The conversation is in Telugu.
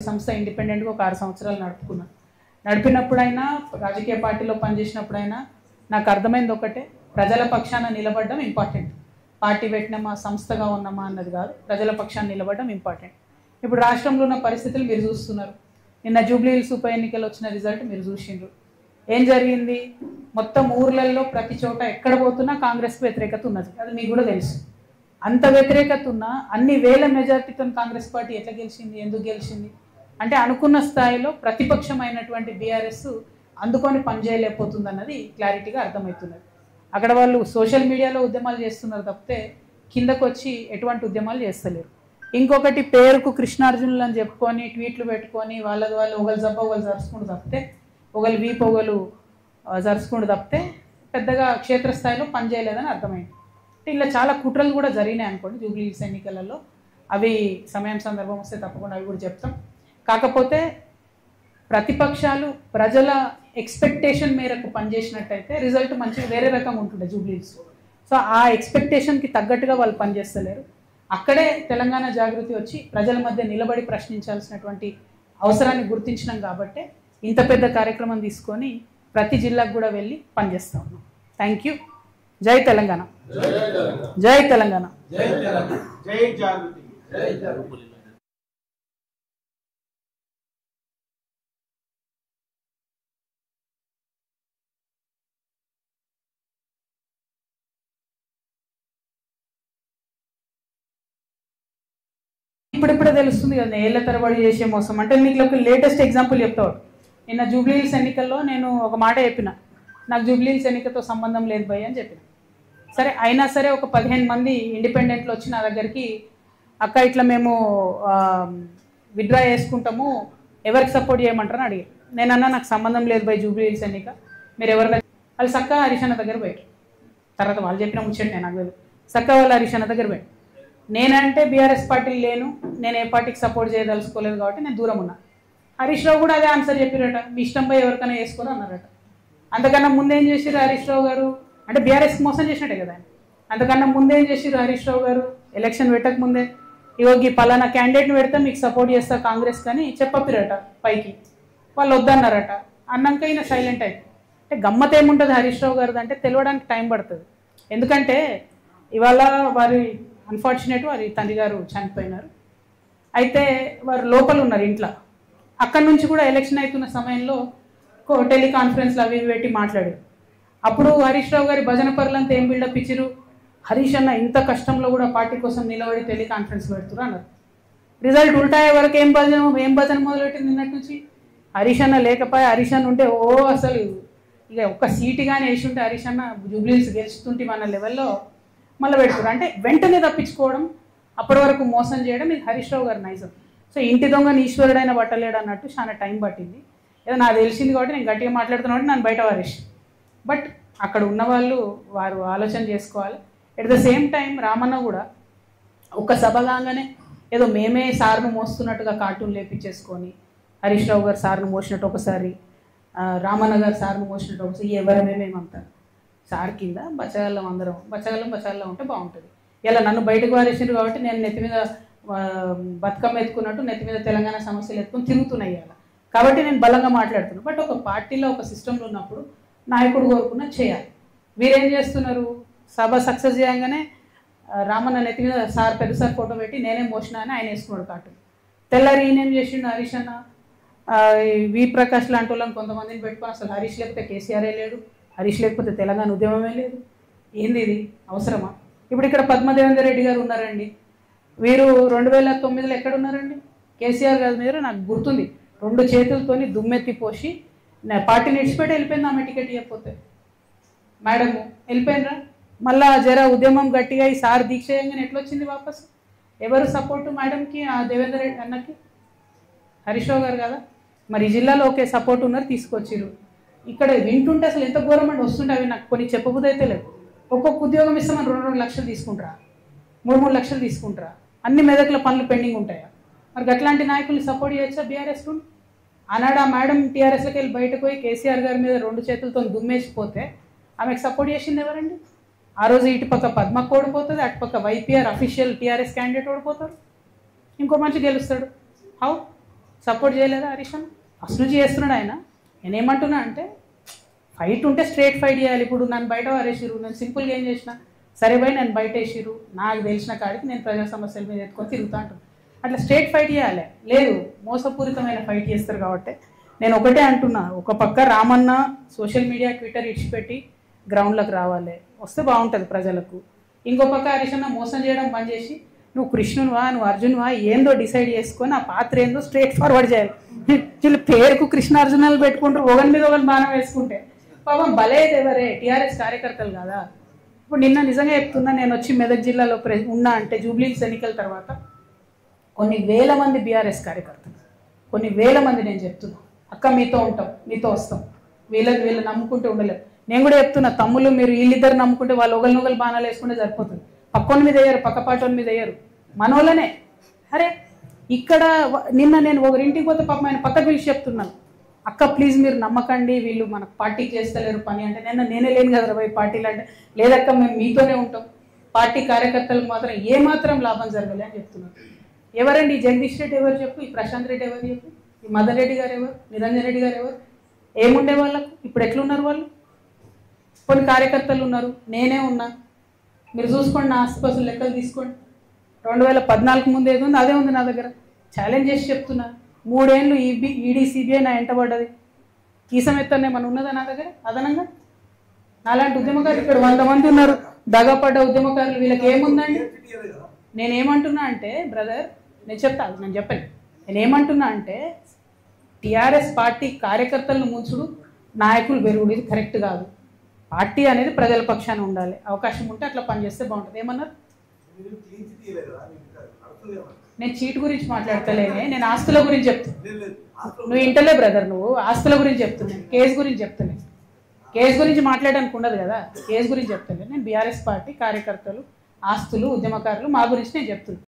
సంస్థ ఇండిపెండెంట్గా ఒక 6 సంవత్సరాలు నడుపుకున్నాను. నడిపినప్పుడైనా రాజకీయ పార్టీలో పనిచేసినప్పుడైనా నాకు అర్థమైంది ఒకటే, ప్రజల పక్షాన నిలబడడం ఇంపార్టెంట్. పార్టీ పెట్టినామా సంస్థగా ఉన్నామా అన్నది కాదు, ప్రజల పక్షాన నిలబడడం ఇంపార్టెంట్. ఇప్పుడు రాష్ట్రంలో ఉన్న పరిస్థితులు మీరు చూస్తున్నారు. నిన్న జూబ్లీ హిల్స్ ఉప ఎన్నికలు వచ్చిన రిజల్ట్ మీరు చూసిండ్రు. ఏం జరిగింది? మొత్తం ఊర్లలో ప్రతి చోట ఎక్కడ పోతున్నా కాంగ్రెస్కి వ్యతిరేకత ఉన్నది. అది మీకు కూడా తెలుసు. అంత వ్యతిరేకత ఉన్నా అన్ని వేల మెజార్టీతో కాంగ్రెస్ పార్టీ ఎట్లా గెలిచింది, ఎందుకు గెలిచింది అంటే అనుకున్న స్థాయిలో ప్రతిపక్షమైనటువంటి బీఆర్ఎస్ అందుకొని పనిచేయలేకపోతుంది అన్నది క్లారిటీగా అర్థమవుతున్నది. అక్కడ వాళ్ళు సోషల్ మీడియాలో ఉద్యమాలు చేస్తున్నారు తప్పితే కిందకు వచ్చి ఎటువంటి ఉద్యమాలు చేస్తలేరు. ఇంకొకటి పేరుకు కృష్ణార్జునులు అని చెప్పుకొని ట్వీట్లు పెట్టుకొని వాళ్ళు ఒకళ్ళు జబ్బ ఒకళ్ళు జరుచుకుంటూ తప్పితే ఒకళ్ళు వీపు ఒకళ్ళు జరుచుకుంటూ తప్పితే పెద్దగా క్షేత్రస్థాయిలో పనిచేయలేదని అర్థమైంది. ఇలా చాలా కుట్రలు కూడా జరిగినాయి అనుకోండి జూబ్లీ హిల్స్ ఎన్నికలలో. అవి సమయం సందర్భం వస్తే తప్పకుండా అవి కూడా చెప్తాం. కాకపోతే ప్రతిపక్షాలు ప్రజల ఎక్స్పెక్టేషన్ మేరకు పనిచేసినట్టయితే రిజల్ట్ మంచిగా వేరే రకంగా ఉంటుండే జూబ్లీ హిల్స్. సో ఆ ఎక్స్పెక్టేషన్కి తగ్గట్టుగా వాళ్ళు పనిచేస్తలేరు. అక్కడే తెలంగాణ జాగృతి వచ్చి ప్రజల మధ్య నిలబడి ప్రశ్నించాల్సినటువంటి అవసరాన్ని గుర్తించినాం కాబట్టి ఇంత పెద్ద కార్యక్రమం తీసుకొని ప్రతి జిల్లాకు కూడా వెళ్ళి పనిచేస్తూ ఉన్నాం. Thank you. జై తెలంగాణ, జై తెలంగాణ. ఇప్పుడిప్పుడే తెలుస్తుంది కదా ఏళ్ల తరబడి చేసే మోసం. అంటే మీకు ఒక లేటెస్ట్ ఎగ్జాంపుల్ చెప్తాడు. నిన్న జూబ్లీ హిల్స్ ఎన్నికల్లో నేను ఒక మాట చెప్పిన, నాకు జూబ్లీ హిల్స్ ఎన్నికతో సంబంధం లేదు భయ్ అని చెప్పిన. సరే అయినా సరే ఒక 15 మంది ఇండిపెండెంట్లు వచ్చి నా దగ్గరికి, అక్క ఇట్లా మేము విత్డ్రా చేసుకుంటాము, ఎవరికి సపోర్ట్ చేయమంటారని అడిగారు. నేనన్నా నాకు సంబంధం లేదు భయ్ జూబ్లీ హిల్స్ ఎన్నిక, మీరు ఎవరి దగ్గర వాళ్ళు సక్క హరీష్ అన్న దగ్గర పోయారు. తర్వాత వాళ్ళు చెప్పిన ముచ్చట నేను నాకు సక్క వాళ్ళు హరీష్ అన్న దగ్గర పోయారు. నేనంటే బీఆర్ఎస్ పార్టీలు లేను, నేను ఏ పార్టీకి సపోర్ట్ చేయదలుచుకోలేదు కాబట్టి నేను దూరం ఉన్నా. హరీష్ రావు కూడా అదే ఆన్సర్ చెప్పారట, మీ ఇష్టం పోయి ఎవరికైనా వేసుకోరు అన్నారట. అంతకన్నా ముందేం చేసిర్రు హరీష్ రావు గారు అంటే బీఆర్ఎస్కి మోసం చేసినట్టే కదా ఆయన. అంతకన్నా ముందేం చేసిర్రు హరీష్ రావు గారు ఎలక్షన్ పెట్టక ముందే, ఇవ్వకి పలానా క్యాండిడేట్ని పెడితే మీకు సపోర్ట్ చేస్తా కాంగ్రెస్ కానీ చెప్పపిరట పైకి, వాళ్ళు వద్దన్నారట. అన్నాక ఈయన సైలెంట్ అయిపోయి. అంటే గమ్మత్ ఏముంటుంది హరీష్ రావు గారిది అంటే తెలియడానికి టైం పడుతుంది. ఎందుకంటే ఇవాళ వారి అన్ఫార్చునేట్ వారి తండ్రి గారు చనిపోయినారు. అయితే వారు లోపల ఉన్నారు ఇంట్లో. అక్కడి నుంచి కూడా ఎలక్షన్ అవుతున్న సమయంలో టెలికాన్ఫరెన్స్లు అవి పెట్టి మాట్లాడారు. అప్పుడు హరీష్ రావు గారి భజన పరులంతా ఏం బిల్డప్ ఇచ్చిరు, హరీష్ అన్న ఇంత కష్టంలో కూడా పార్టీ కోసం నిలబడి టెలికాన్ఫరెన్స్ పెడుతురు అన్నారు. రిజల్ట్ ఉల్టాయే వరకు ఏం భజన మొదలెట్టింది నిన్నటి నుంచి. హరీష్ అన్న లేకపోయా, హరీష్ అన్న ఉంటే అసలు ఇక ఒక్క సీటు కానీ వేసి ఉంటే హరీష్ అన్న జూబ్లీ హిల్స్ గెలుస్తుంటే మన లెవెల్లో మళ్ళీ పెడుతున్నారు. అంటే వెంటనే తప్పించుకోవడం, అప్పటి వరకు మోసం చేయడం, ఇది హరీష్ రావు గారి నైజం. సో ఇంటి దొంగని ఈశ్వరుడైన పట్టలేడు అన్నట్టు చాలా టైం పట్టింది. ఏదో నాకు తెలిసింది కాబట్టి నేను గట్టిగా మాట్లాడుతున్నా కాబట్టి నన్ను బయట వారేసి. బట్ అక్కడ ఉన్నవాళ్ళు వారు ఆలోచన చేసుకోవాలి. At the same time Ramanna కూడా ఒక సభ కాగానే ఏదో మేమే సార్ను మోస్తున్నట్టుగా కార్టూన్ లేపించేసుకొని హరీష్ రావు గారు సార్ను మోసినట్టు ఒకసారి, రామన్న గారు సార్ను మోసినట్టు ఒకసారి ఎవరమేమేమంటారు. సార్ కింద బచ్చగల్లం అందరం బచ్చగల్లం ఉంటే బాగుంటుంది. ఇలా నన్ను బయటకు వారేసిండ్రు కాబట్టి నేను నెత్తి మీద బతుకమ్మ ఎత్తుకున్నట్టు నెత్తి మీద తెలంగాణ సమస్యలు ఎత్తుకొని తిరుగుతున్నాయి అలా. కాబట్టి నేను బలంగా మాట్లాడుతున్నాను. బట్ ఒక పార్టీలో ఒక సిస్టంలో ఉన్నప్పుడు నాయకుడు కోరుకున్న చేయాలి. వీరేం చేస్తున్నారు, సభ సక్సెస్ చేయగానే రామన్న నెత్తి మీద సార్ పెద్ద సార్ ఫోటో పెట్టి నేనేం మోసినా అని ఆయన వేసుకున్నాడు కార్టూన్. తెల్లారి ఈయనేం చేసిండు హరీష్ అన్న, వి ప్రకాష్ లాంటి వాళ్ళని కొంతమందిని పెట్టుకొని అసలు హరీష్ లేకపోతే కేసీఆరే లేడు, హరీష్ లేకపోతే తెలంగాణ ఉద్యమమే లేదు. ఏంది ఇది అవసరమా? ఇప్పుడు ఇక్కడ పద్మదేవేందర్ రెడ్డి గారు ఉన్నారండి. వీరు 2009లో ఎక్కడున్నారండి? కేసీఆర్ గారు మీరు నాకు గుర్తుంది 2 చేతులతోని దుమ్మెత్తి పోసి పార్టీని ఇడిచిపెట్టి వెళ్ళిపోయింది. ఆమె టికెట్ ఇవ్వకపోతే మేడము వెళ్ళిపోయినరా, మళ్ళా జర ఉద్యమం గట్టిగా ఈ సార్ దీక్ష చేయగానే ఎట్లా వచ్చింది వాపసు? ఎవరు సపోర్టు మేడంకి, ఆ దేవేందర్ రెడ్డి అన్నకి? హరీష్ రావు గారు కదా. మరి ఈ జిల్లాలో ఒకే సపోర్ట్ ఉన్నారు, తీసుకొచ్చిరు. ఇక్కడ వింటుంటే అసలు ఎంత ఘోరం అండి వస్తుంటే అవి నాకు కొన్ని చెప్పబుద్ధి అయితే లేదు. ఒక్కొక్క ఉద్యోగం ఇస్తామని 2 లక్షలు తీసుకుంటారా, 3 లక్షలు తీసుకుంటారా? అన్ని మెదక్ల పనులు పెండింగ్ ఉంటాయా? మరి అట్లాంటి నాయకుల్ని సపోర్ట్ చేయొచ్చా బీఆర్ఎస్ నుండి? ఆనాడు ఆ మేడం టీఆర్ఎస్లోకి వెళ్ళి బయటకు పోయి కేసీఆర్ గారి మీద 2 చేతులతో దుమ్మేసిపోతే ఆమెకు సపోర్ట్ చేసింది ఎవరండి? ఆ రోజు ఇటుపక్క పద్మకు ఓడిపోతుంది, అటుపక్క వైపీఆర్ అఫీషియల్ టీఆర్ఎస్ క్యాండిడేట్ ఓడిపోతారు, ఇంకో మనిషి గెలుస్తాడు. హౌ? సపోర్ట్ చేయలేదా హరీష్ అన్న? ఫస్ట్ నుంచి చేస్తున్నాడు ఆయన. నేనేమంటున్నా అంటే ఫైట్ ఉంటే స్ట్రేట్ ఫైట్ చేయాలి. ఇప్పుడు నన్ను బయట వారేసిరు, నేను సింపుల్గా ఏం చేసిన, సరే భయ్ నేను బయట వేసిరు, నాకు తెలిసిన కాడికి నేను ప్రజా సమస్యల మీద ఎత్తుకొని తిరుగుతూ అంటున్నాను. అట్లా స్ట్రేట్ ఫైట్ చేయాలి. లేదు, మోసపూరితమైన ఫైట్ చేస్తారు కాబట్టి నేను ఒకటే అంటున్నా, ఒక పక్క రామన్న సోషల్ మీడియా ట్విట్టర్ ఇడిచిపెట్టి గ్రౌండ్లోకి రావాలి, వస్తే బాగుంటుంది ప్రజలకు. ఇంకో పక్క హరీష్ అన్న మోసం చేయడం బంద్ చేసి నువ్వు కృష్ణునివా నువ్వు అర్జునువా ఏందో డిసైడ్ చేసుకొని ఆ పాత్ర ఏందో స్ట్రేట్ ఫార్వర్డ్ చేయాలి. వీళ్ళు పేరుకు కృష్ణార్జునాలు పెట్టుకుంటారు, ఒకరి మీద ఒకరి బాణం వేసుకుంటే పాపం బలేది ఎవరే, టీఆర్ఎస్ కార్యకర్తలు కదా. ఇప్పుడు నిన్న నిజంగా చెప్తున్నా, నేను వచ్చి మెదక్ జిల్లాలో ఉన్నా అంటే జూబ్లీహిల్స్ ఎన్నికల తర్వాత కొన్ని వేల మంది బీఆర్ఎస్ కార్యకర్తలు, కొన్ని వేల మంది నేను చెప్తున్నా, అక్క మీతో ఉంటాం, మీతో వస్తాం, వీళ్ళు నమ్ముకుంటూ ఉండలేరు. నేను కూడా చెప్తున్నా, తమ్ముళ్ళు మీరు వీళ్ళిద్దరు నమ్ముకుంటే వాళ్ళు ఒకరినొకరు బాణాలు వేసుకుంటే సరిపోతుంది. పక్కన మీద వేయరు, పక్కపాటి మీద వేయరు, మనోళ్ళనే. అరే ఇక్కడ నిన్న నేను ఒకరింటికి పోతే పాపం ఆయన పక్కకు పిలిచి చెప్తున్నాను, అక్క ప్లీజ్ మీరు నమ్మకండి, వీళ్ళు మనకు పార్టీకి చేస్తలేరు పని అంటే, నేనే లేను కదా పోయి పార్టీలు అంటే, లేదక్క మేము మీతోనే ఉంటాం, పార్టీ కార్యకర్తలకు మాత్రం ఏమాత్రం లాభం జరగలే అని చెప్తున్నారు. ఎవరండి ఈ జగదీష్ రెడ్డి ఎవరు చెప్పు, ఈ ప్రశాంత్ రెడ్డి ఎవరు చెప్పు, ఈ మదన్ రెడ్డి గారు ఎవరు, నిరంజన్ రెడ్డి గారు ఎవరు, ఏముండే వాళ్ళకు, ఇప్పుడు ఎట్లున్నారు వాళ్ళు? కొన్ని కార్యకర్తలు ఉన్నారు, నేనే ఉన్నా, మీరు చూసుకోండి, నా ఆస్తిపాస్తులు లెక్కలు తీసుకోండి. 2014 ముందు ఏది ఉంది అదే ఉంది నా దగ్గర. ఛాలెంజ్ చేసి చెప్తున్నా, 3 ఏళ్ళు ఈడీ సిబిఐ నా ఎంట పడ్డది, కీసం ఎత్తనే మన ఉన్నదా నా దగ్గర అదనంగా? నాలాంటి ఉద్యమకారులు ఇక్కడ 100 మంది ఉన్నారు, దగపడ్డ ఉద్యమకారులు, వీళ్ళకి ఏముందండి? నేనేమంటున్నా అంటే బ్రదర్, నేను చెప్పాను, నేనేమంటున్నా అంటే టీఆర్ఎస్ పార్టీ కార్యకర్తలను ముంచుడు, నాయకులు పెరుగుడు, ఇది కరెక్ట్ కాదు. పార్టీ అనేది ప్రజల పక్షాన ఉండాలి, అవకాశం ఉంటే అట్లా పనిచేస్తే బాగుంటుంది. ఏమన్నారు? నేను చీట్ గురించి మాట్లాడతలేనే, నేను ఆస్తుల గురించి చెప్తున్నా. నువ్వు ఇంటలే బ్రదర్, నువ్వు ఆస్తుల గురించి చెప్తున్నాను, కేసు గురించి చెప్తున్నాను. కేసు గురించి మాట్లాడడానికి ఉండదు కదా, కేసు గురించి చెప్తాను. నేను బీఆర్ఎస్ పార్టీ కార్యకర్తలు, ఆస్తులు, ఉద్యమకారులు మా గురించి నేను చెప్తున్నాను.